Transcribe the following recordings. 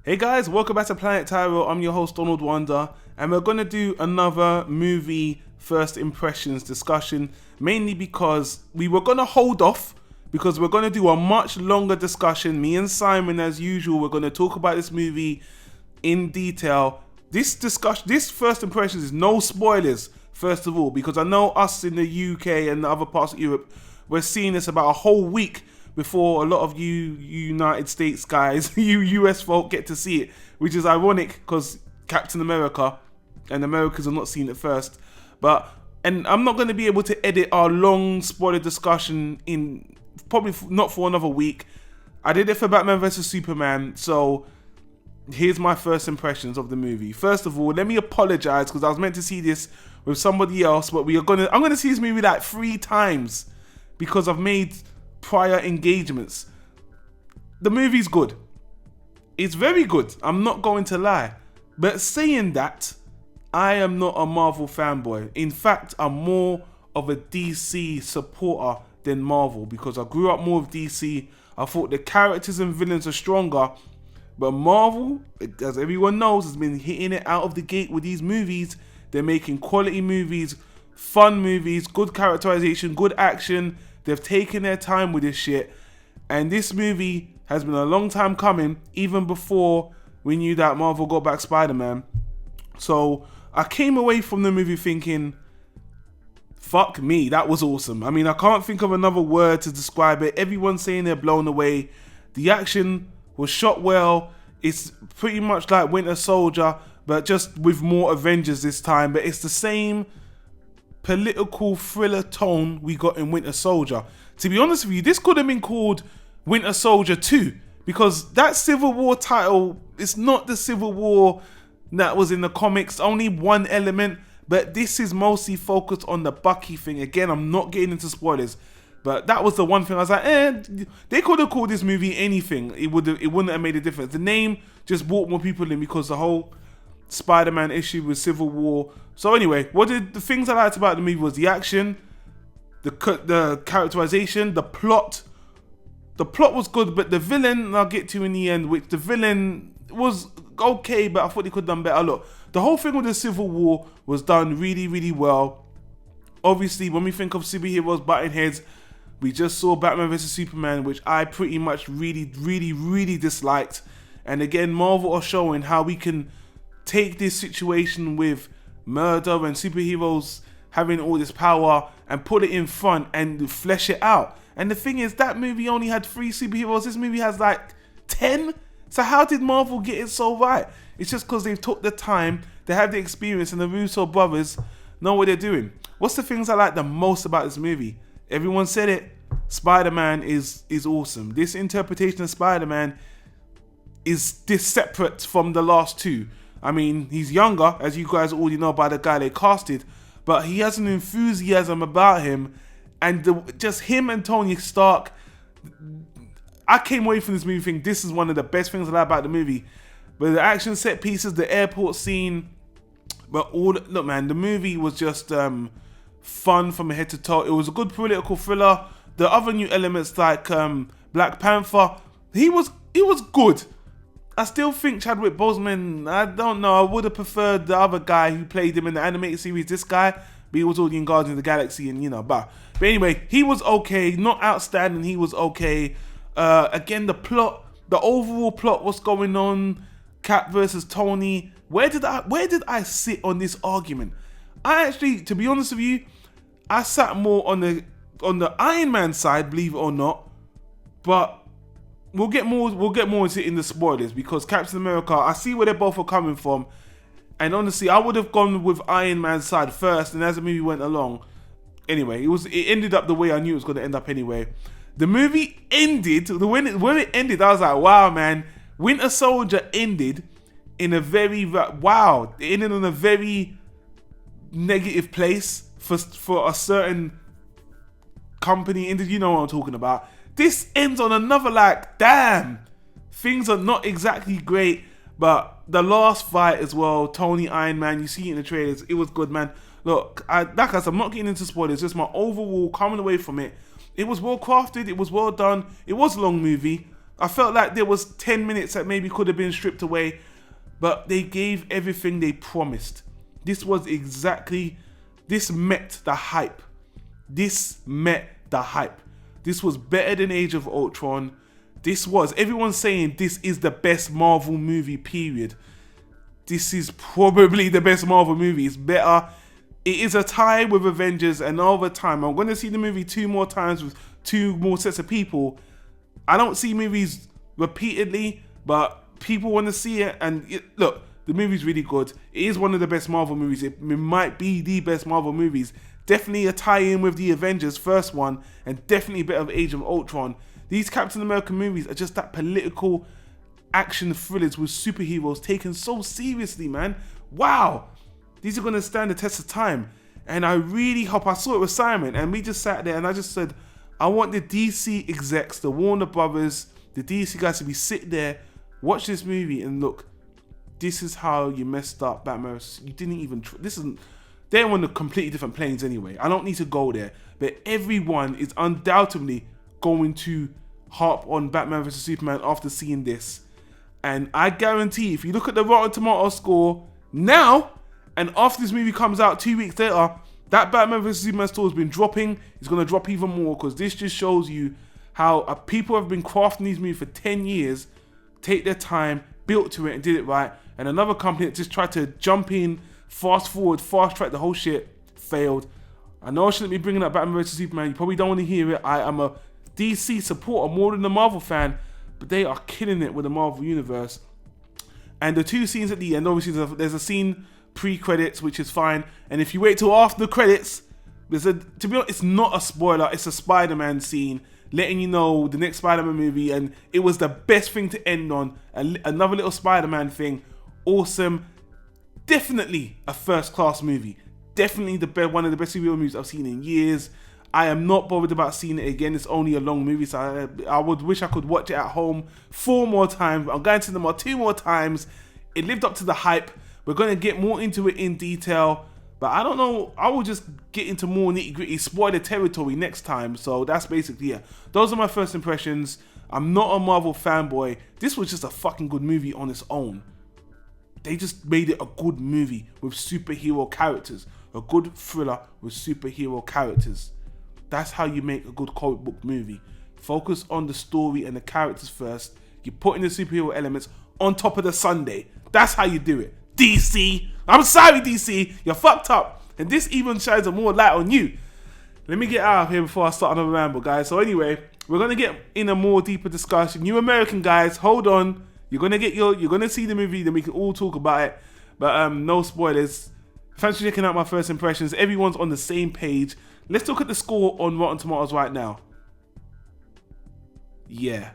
Hey guys, welcome back to Planet Tyro. I'm your host Donald Wonder, and we're gonna do another movie first impressions discussion, mainly because we were gonna hold off because we're gonna do a much longer discussion. Me and Simon, as usual, we're gonna talk about this movie in detail. This first impressions is no spoilers, first of all, because I know us in the UK and other parts of Europe, we're seeing this about a whole week before a lot of you United States guys, you US folk get to see it, which is ironic because Captain America and Americans have not seen it first. And I'm not going to be able to edit our long spoiler discussion in probably not for another week. I did it for Batman vs Superman, so here's my first impressions of the movie. First of all, let me apologize because I was meant to see this with somebody else, but I'm gonna see this movie like 3 times because I've made prior engagements. The movie's good. It's very good. I'm not going to lie. But saying that, I am not a Marvel fanboy. In fact, I'm more of a DC supporter than Marvel because I grew up more with DC. I thought the characters and villains are stronger. But Marvel, as everyone knows, has been hitting it out of the gate with these movies. They're making quality movies, fun movies, good characterization, good action. They've taken their time with this shit. And this movie has been a long time coming, even before we knew that Marvel got back Spider-Man. So I came away from the movie thinking, fuck me, that was awesome. I mean, I can't think of another word to describe it. Everyone's saying they're blown away. The action was shot well. It's pretty much like Winter Soldier, but just with more Avengers this time. But it's the same political thriller tone we got in Winter Soldier. To be honest with you, this could have been called Winter Soldier 2 because that Civil War title is not the Civil War that was in the comics, only one element, but this is mostly focused on the Bucky thing. Again, I'm not getting into spoilers, but that was the one thing I was like, they could have called this movie anything. It wouldn't have made a difference. The name just brought more people in because the whole Spider-Man issue with Civil War. So anyway, the things I liked about the movie was the action, the characterization, the plot. The plot was good, but the villain I'll get to in the end, which the villain was okay, but I thought he could have done better. Look, the whole thing with the Civil War was done really, really well. Obviously, when we think of superheroes butting heads, we just saw Batman vs Superman, which I pretty much really, really, really disliked. And again, Marvel are showing how we can take this situation with murder and superheroes having all this power and put it in front and flesh it out. And the thing is, that movie only had 3 superheroes. This movie has like 10. So how did Marvel get it so right? It's just because they've took the time, they have the experience, and the Russo brothers know what they're doing. What's the things I like the most about this movie? Everyone said it. Spider-Man is awesome. This interpretation of Spider-Man is separate from the last 2. I mean, he's younger, as you guys already know by the guy they casted, but he has an enthusiasm about him, and just him and Tony Stark. I came away from this movie thinking this is one of the best things I like about the movie. But the action set pieces, the airport scene, look, man, the movie was just fun from head to toe. It was a good political thriller. The other new elements like Black Panther, he was good. I still think Chadwick Boseman, I don't know, I would have preferred the other guy who played him in the animated series, this guy, but he was already in Guardians of the Galaxy and but anyway, he was okay, not outstanding, he was okay. Again, the plot, the overall plot, what's going on, Cap versus Tony, where did I sit on this argument? I actually, to be honest with you, I sat more on the Iron Man side, believe it or not, but We'll get more into it in the spoilers because Captain America, I see where they both are coming from, and honestly, I would have gone with Iron Man's side first, and as the movie went along, anyway, it ended up the way I knew it was going to end up anyway. The movie ended, when it ended, I was like, wow, man, Winter Soldier ended in a very, wow, it ended on a very negative place for a certain company, you know what I'm talking about. This ends on another damn, things are not exactly great, but the last fight as well, Tony Iron Man, you see it in the trailers, it was good, man. Look, like I said, I'm not getting into spoilers, just my overall coming away from it. It was well crafted, it was well done, it was a long movie, I felt like there was 10 minutes that maybe could have been stripped away, but they gave everything they promised. This met the hype. This was better than Age of Ultron. Everyone's saying this is the best Marvel movie, period. This is probably the best Marvel movie. It's better. It is a tie with Avengers, and over time, I'm going to see the movie 2 more times with 2 more sets of people. I don't see movies repeatedly, but people want to see it. And look, the movie's really good. It is one of the best Marvel movies. It might be the best Marvel movies. Definitely a tie-in with the Avengers first one, and definitely a bit of Age of Ultron. These Captain America movies are just that political action thrillers with superheroes taken so seriously, man. Wow. These are going to stand the test of time. And I really hope, I saw it with Simon, and we just sat there and I just said, I want the DC execs, the Warner Brothers, the DC guys to be sit there, watch this movie and look, this is how you messed up Batman. You didn't even, they're on a completely different planes anyway. I don't need to go there. But everyone is undoubtedly going to harp on Batman vs Superman after seeing this. And I guarantee, if you look at the Rotten Tomatoes score now, and after this movie comes out 2 weeks later, that Batman vs Superman score has been dropping. It's going to drop even more, because this just shows you how people have been crafting these movies for 10 years, take their time, built to it and did it right. And another company that just tried to jump in, fast track the whole shit, failed. I know I shouldn't be bringing up Batman vs Superman. You probably don't want to hear it. I am a DC supporter more than a Marvel fan, but they are killing it with the Marvel Universe. And the 2 scenes at the end, obviously there's a scene pre-credits, which is fine. And if you wait till after the credits, to be honest, it's not a spoiler, it's a Spider-Man scene letting you know the next Spider-Man movie, and it was the best thing to end on. Another little Spider-Man thing. Awesome. Definitely a first-class movie. Definitely one of the best superhero movies I've seen in years. I am not bothered about seeing it again. It's only a long movie, so I would wish I could watch it at home 4 more times. I'm going to cinema 2 more times. It lived up to the hype. We're going to get more into it in detail, but I don't know. I will just get into more nitty-gritty spoiler territory next time. So that's basically it. Those are my first impressions. I'm not a Marvel fanboy. This was just a fucking good movie on its own. They just made it a good movie with superhero characters. A good thriller with superhero characters. That's how you make a good comic book movie. Focus on the story and the characters first. You put in the superhero elements on top of the sundae. That's how you do it. DC. I'm sorry, DC. You're fucked up. And this even shines a more light on you. Let me get out of here before I start another ramble, guys. So anyway, we're going to get in a more deeper discussion. You American guys, hold on. You're going to see the movie, then we can all talk about it. But no spoilers. Thanks for checking out my first impressions. Everyone's on the same page. Let's look at the score on Rotten Tomatoes right now. Yeah.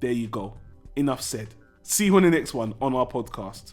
There you go. Enough said. See you on the next one on our podcast.